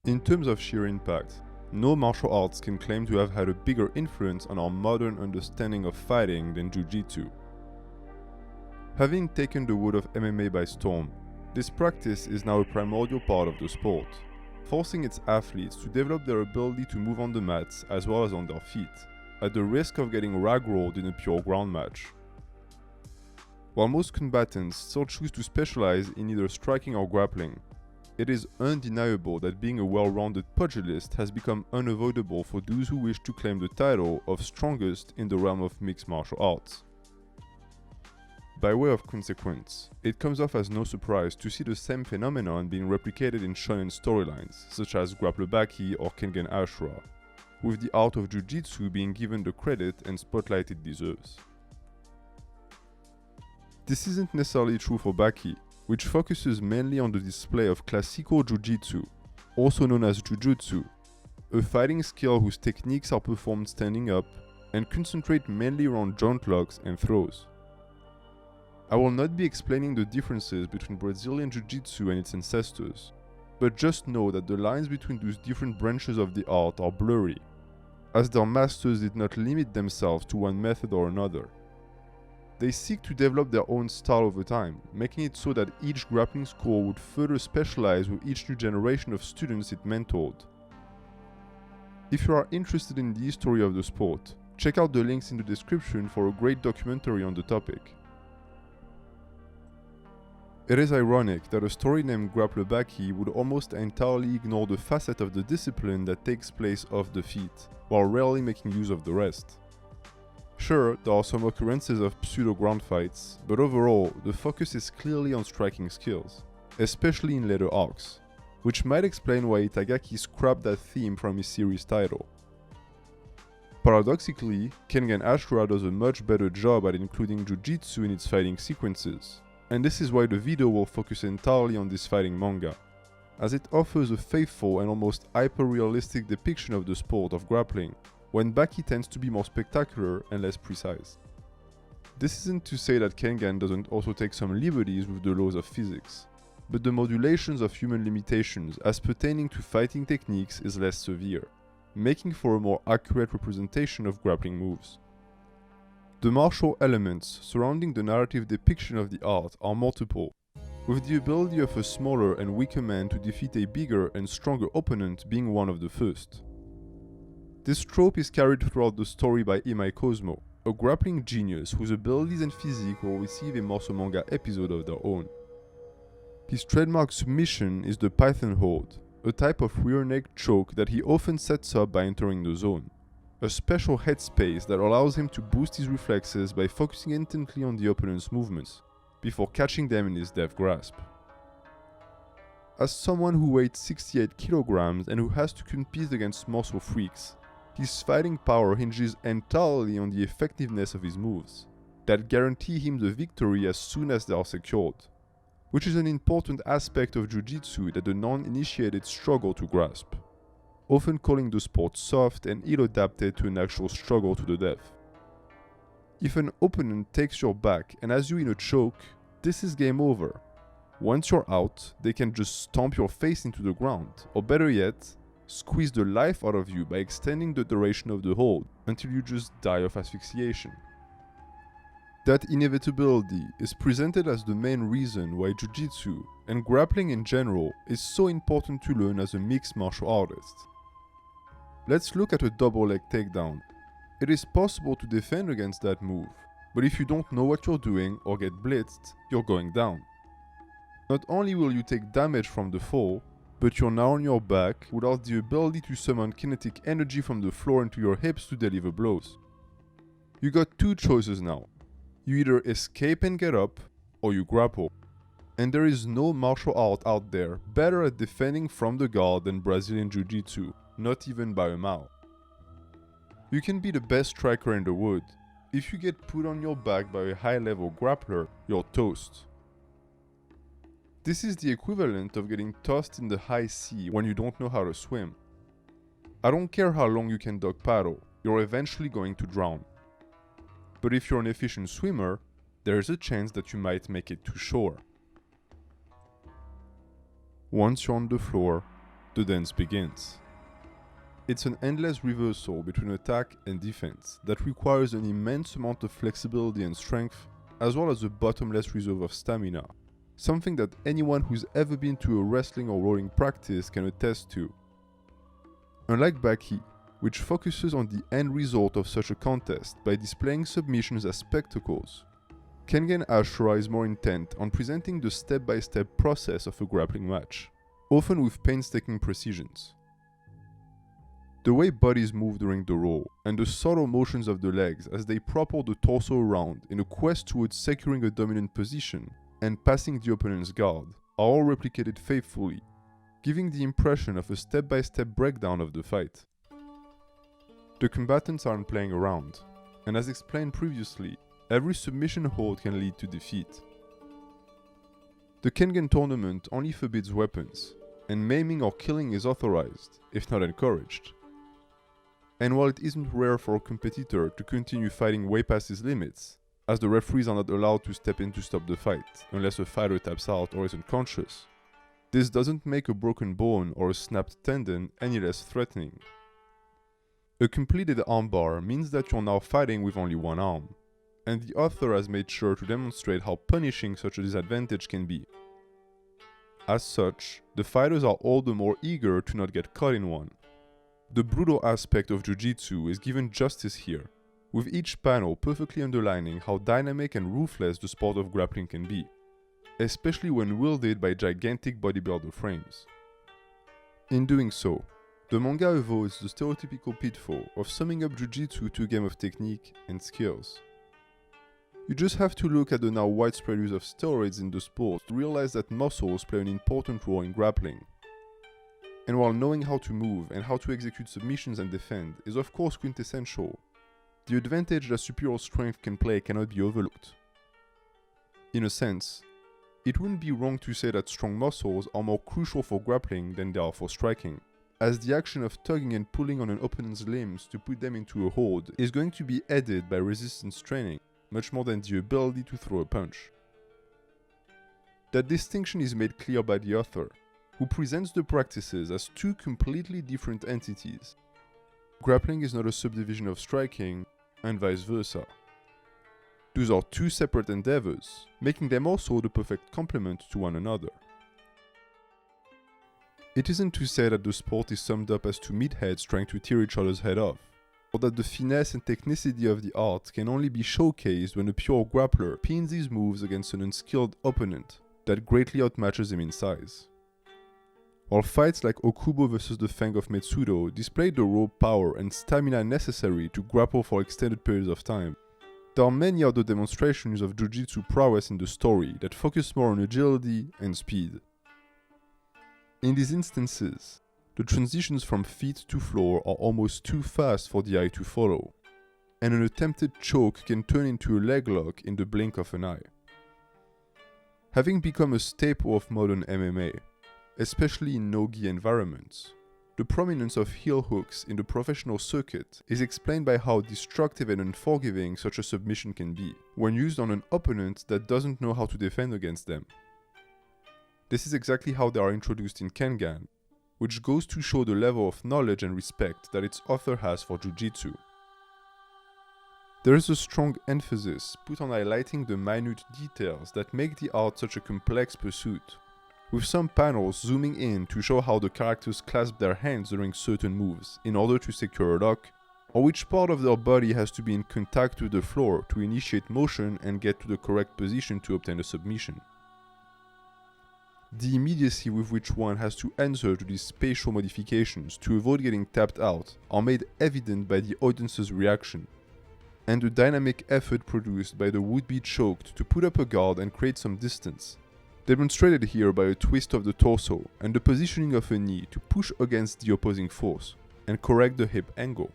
In terms of sheer impact, no martial arts can claim to have had a bigger influence on our modern understanding of fighting than Jiu-Jitsu. Having taken the world of MMA by storm, this practice is now a primordial part of the sport, forcing its athletes to develop their ability to move on the mats as well as on their feet, at the risk of getting rag-rolled in a pure ground match. While most combatants still choose to specialize in either striking or grappling, it is undeniable that being a well-rounded pugilist has become unavoidable for those who wish to claim the title of strongest in the realm of mixed martial arts. By way of consequence, it comes off as no surprise to see the same phenomenon being replicated in shonen storylines, such as Grappler Baki or Kengan Ashura, with the art of Jiu-Jitsu being given the credit and spotlight it deserves. This isn't necessarily true for Baki, which focuses mainly on the display of classical Jiu-Jitsu, also known as Jujutsu, a fighting skill whose techniques are performed standing up and concentrate mainly around joint locks and throws. I will not be explaining the differences between Brazilian Jiu-Jitsu and its ancestors, but just know that the lines between those different branches of the art are blurry, as their masters did not limit themselves to one method or another. They seek to develop their own style over time, making it so that each grappling school would further specialize with each new generation of students it mentored. If you are interested in the history of the sport, check out the links in the description for a great documentary on the topic. It is ironic that a story named Grappler Baki would almost entirely ignore the facet of the discipline that takes place off the feet, while rarely making use of the rest. Sure, there are some occurrences of pseudo-ground fights, but overall, the focus is clearly on striking skills, especially in later arcs, which might explain why Itagaki scrapped that theme from his series title. Paradoxically, Kengan Ashura does a much better job at including Jiu-Jitsu in its fighting sequences, and this is why the video will focus entirely on this fighting manga, as it offers a faithful and almost hyper-realistic depiction of the sport of grappling, when Baki tends to be more spectacular and less precise. This isn't to say that Kengan doesn't also take some liberties with the laws of physics, but the modulations of human limitations as pertaining to fighting techniques is less severe, making for a more accurate representation of grappling moves. The martial elements surrounding the narrative depiction of the art are multiple, with the ability of a smaller and weaker man to defeat a bigger and stronger opponent being one of the first. This trope is carried throughout the story by Imai Cosmo, a grappling genius whose abilities and physique will receive a Morso manga episode of their own. His trademark submission is the Python hold, a type of rear neck choke that he often sets up by entering the zone, a special headspace that allows him to boost his reflexes by focusing intently on the opponent's movements, before catching them in his death grasp. As someone who weighs 68 kilograms and who has to compete against muscle freaks, his fighting power hinges entirely on the effectiveness of his moves, that guarantee him the victory as soon as they are secured, which is an important aspect of Jiu-Jitsu that the non-initiated struggle to grasp, often calling the sport soft and ill-adapted to an actual struggle to the death. If an opponent takes your back and has you in a choke, this is game over. Once you're out, they can just stomp your face into the ground, or better yet, squeeze the life out of you by extending the duration of the hold until you just die of asphyxiation. That inevitability is presented as the main reason why Jiu-Jitsu, and grappling in general, is so important to learn as a mixed martial artist. Let's look at a double leg takedown. It is possible to defend against that move, but if you don't know what you're doing or get blitzed, you're going down. Not only will you take damage from the fall, but you're now on your back without the ability to summon kinetic energy from the floor into your hips to deliver blows. You got two choices now. You either escape and get up, or you grapple. And there is no martial art out there better at defending from the guard than Brazilian Jiu-Jitsu, not even by a mile. You can be the best striker in the world. If you get put on your back by a high-level grappler, you're toast. This is the equivalent of getting tossed in the high sea when you don't know how to swim. I don't care how long you can dog paddle, you're eventually going to drown. But if you're an efficient swimmer, there's a chance that you might make it to shore. Once you're on the floor, the dance begins. It's an endless reversal between attack and defense that requires an immense amount of flexibility and strength, as well as a bottomless reserve of stamina, something that anyone who's ever been to a wrestling or rowing practice can attest to. Unlike Baki, which focuses on the end result of such a contest by displaying submissions as spectacles, Kengan Ashura is more intent on presenting the step-by-step process of a grappling match, often with painstaking precisions. The way bodies move during the roll, and the subtle motions of the legs as they propel the torso around in a quest towards securing a dominant position and passing the opponent's guard, are all replicated faithfully, giving the impression of a step-by-step breakdown of the fight. The combatants aren't playing around, and as explained previously, every submission hold can lead to defeat. The Kengan tournament only forbids weapons, and maiming or killing is authorized, if not encouraged. And while it isn't rare for a competitor to continue fighting way past his limits, as the referees are not allowed to step in to stop the fight unless a fighter taps out or is unconscious, this doesn't make a broken bone or a snapped tendon any less threatening. A completed armbar means that you're now fighting with only one arm, and the author has made sure to demonstrate how punishing such a disadvantage can be. As such, the fighters are all the more eager to not get caught in one. The brutal aspect of Jiu-Jitsu is given justice here, with each panel perfectly underlining how dynamic and ruthless the sport of grappling can be, especially when wielded by gigantic bodybuilder frames. In doing so, the manga avoids the stereotypical pitfall of summing up Jiu-Jitsu to a game of technique and skills. You just have to look at the now widespread use of steroids in the sport to realize that muscles play an important role in grappling. And while knowing how to move and how to execute submissions and defend is of course quintessential, the advantage that superior strength can play cannot be overlooked. In a sense, it wouldn't be wrong to say that strong muscles are more crucial for grappling than they are for striking, as the action of tugging and pulling on an opponent's limbs to put them into a hold is going to be aided by resistance training, much more than the ability to throw a punch. That distinction is made clear by the author, who presents the practices as two completely different entities. Grappling is not a subdivision of striking, and vice versa. Those are two separate endeavors, making them also the perfect complement to one another. It isn't to say that the sport is summed up as two meatheads trying to tear each other's head off, or that the finesse and technicity of the art can only be showcased when a pure grappler pins his moves against an unskilled opponent that greatly outmatches him in size. While fights like Okubo vs the Fang of Metsudo displayed the raw power and stamina necessary to grapple for extended periods of time, there are many other demonstrations of Jiu-Jitsu prowess in the story that focus more on agility and speed. In these instances, the transitions from feet to floor are almost too fast for the eye to follow, and an attempted choke can turn into a leg lock in the blink of an eye. Having become a staple of modern MMA, especially in no-gi environments, the prominence of heel hooks in the professional circuit is explained by how destructive and unforgiving such a submission can be when used on an opponent that doesn't know how to defend against them. This is exactly how they are introduced in Kengan, which goes to show the level of knowledge and respect that its author has for Jiu-Jitsu. There is a strong emphasis put on highlighting the minute details that make the art such a complex pursuit, with some panels zooming in to show how the characters clasp their hands during certain moves in order to secure a lock, or which part of their body has to be in contact with the floor to initiate motion and get to the correct position to obtain a submission. The immediacy with which one has to answer to these spatial modifications to avoid getting tapped out are made evident by the audience's reaction, and the dynamic effort produced by the would-be choked to put up a guard and create some distance, demonstrated here by a twist of the torso and the positioning of a knee to push against the opposing force and correct the hip angle.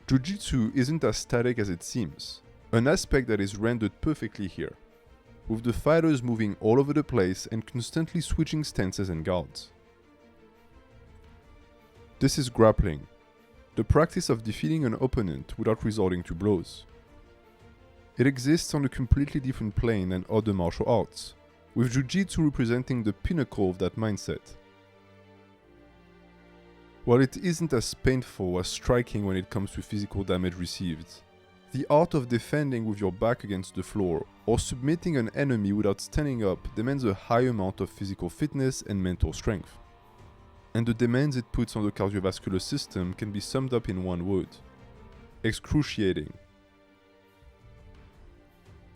Jiu-Jitsu isn't as static as it seems, an aspect that is rendered perfectly here, with the fighters moving all over the place and constantly switching stances and guards. This is grappling, the practice of defeating an opponent without resorting to blows. It exists on a completely different plane than other martial arts, with Jiu-Jitsu representing the pinnacle of that mindset. While it isn't as painful as striking when it comes to physical damage received, the art of defending with your back against the floor or submitting an enemy without standing up demands a high amount of physical fitness and mental strength. And the demands it puts on the cardiovascular system can be summed up in one word: excruciating.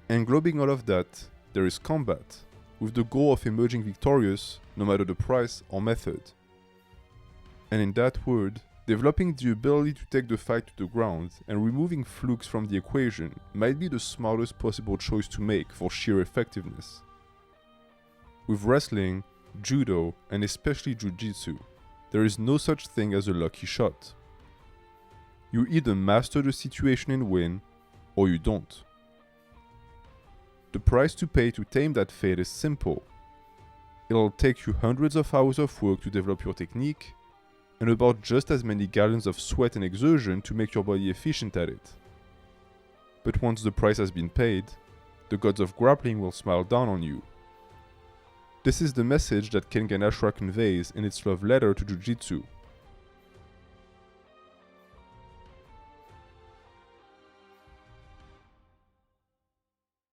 Englobing all of that, there is combat, with the goal of emerging victorious no matter the price or method. And in that word, developing the ability to take the fight to the ground and removing flukes from the equation might be the smartest possible choice to make for sheer effectiveness. With wrestling, judo, and especially Jiu-Jitsu, there is no such thing as a lucky shot. You either master the situation and win, or you don't. The price to pay to tame that fate is simple. It'll take you hundreds of hours of work to develop your technique, and about just as many gallons of sweat and exertion to make your body efficient at it. But once the price has been paid, the gods of grappling will smile down on you. This is the message that Kengan Ashura conveys in its love letter to Jiu-Jitsu,